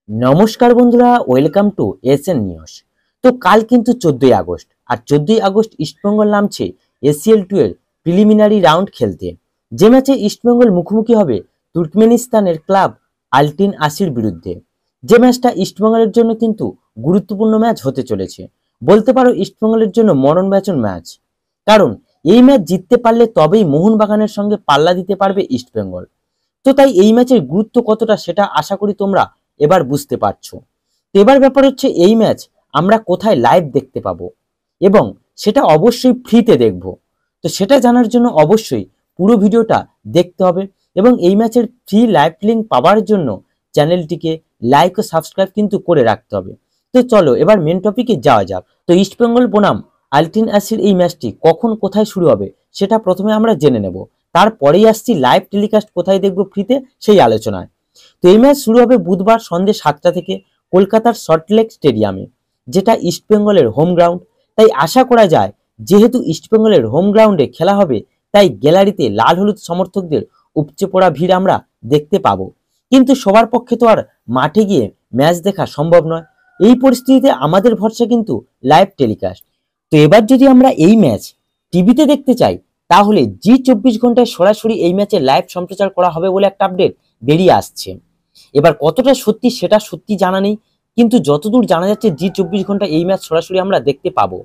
নমস্কার বন্ধুরা, welcome to SN news. তো কাল কিন্তু 14ই আগস্ট, আর 14ই আগস্ট ইস্টবেঙ্গল নামছে এসিএল-2 এর প্রিলিমিনারি রাউন্ড খেলতে। যে ম্যাচে ইস্টবেঙ্গল মুখোমুখি হবে তুর্কমেনিস্তানের ক্লাব আলটিন আসির বিরুদ্ধে। যে ম্যাচটা ইস্টবেঙ্গলের জন্য কিন্তু গুরুত্বপূর্ণ ম্যাচ হতে চলেছে, বলতে পারো ইস্টবেঙ্গলের জন্য মরণব্যঞ্জক ম্যাচ। কারণ এই ম্যাচ জিততে পারলে তবেই মোহনবাগানের সঙ্গে পাল্লা দিতে পারবে ইস্টবেঙ্গল। তো তাই এই ম্যাচের গুরুত্ব কতটা সেটা আশা করি তোমরা এবার বুঝতে পারছো। তো এবার ব্যাপার হচ্ছে এই ম্যাচ আমরা কোথায় লাইভ দেখতে পাবো, এবং সেটা অবশ্যই ফ্রিতে দেখব। তো সেটা জানার জন্য অবশ্যই পুরো ভিডিওটা দেখতে হবে, এবং এই ম্যাচের ফ্রি লাইভ লিঙ্ক পাওয়ার জন্য চ্যানেলটিকে লাইক ও সাবস্ক্রাইব কিন্তু করে রাখতে হবে। তো চলো এবার মেন টপিকে যাওয়া যাক। তো ইস্টবেঙ্গল বনাম আলটিন আসির এই ম্যাচটি কখন কোথায় শুরু হবে সেটা প্রথমে আমরা জেনে নেব, তারপরেই আসছি লাইভ টেলিকাস্ট কোথায় দেখবো ফ্রিতে সেই আলোচনায়। তো এই ম্যাচ শুরু হবে বুধবার সন্ধ্যে 7টা থেকে কলকাতার সল্টলেক স্টেডিয়ামে, যেটা ইস্টবেঙ্গলের হোম গ্রাউন্ড। তাই আশা করা যায় যেহেতু ইস্টবেঙ্গলের হোম গ্রাউন্ডে খেলা হবে, তাই গ্যালারিতে লাল হলুদ সমর্থকদের উপচে পড়া ভিড় আমরা দেখতে পাবো। কিন্তু সবার পক্ষে তো আর মাঠে গিয়ে ম্যাচ দেখা সম্ভব নয়। এই পরিস্থিতিতে আমাদের ভরসা কিন্তু লাইভ টেলিকাস্ট। তো এবার যদি আমরা এই ম্যাচ টিভিতে দেখতে চাই, তাহলে জি 24 ঘন্টায় সরাসরি এই ম্যাচের লাইভ সম্প্রচার করা হবে বলে একটা আপডেট বেরিয়ে আসছে। এবার কতটা সত্যি সেটা সত্যি জানা নেই, কিন্তু যতদূর জানা যাচ্ছে জি 24 ঘন্টা এই ম্যাচ সরাসরি আমরা দেখতে পাবো।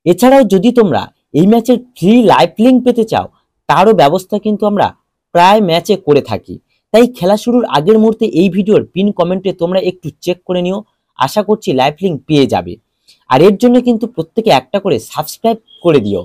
এছাড়াও যদি তোমরা এই ম্যাচের ফ্রি লাইভ লিঙ্ক পেতে চাও, তারও ব্যবস্থা কিন্তু আমরা প্রায় ম্যাচে করে থাকি। তাই খেলা শুরুর আগের মুহূর্তে এই ভিডিওর পিন কমেন্টে তোমরা একটু চেক করে নিও, আশা করছি লাইভ লিঙ্ক পেয়ে যাবে। আর এর জন্য কিন্তু প্রত্যেকে একটা করে সাবস্ক্রাইব করে দিও।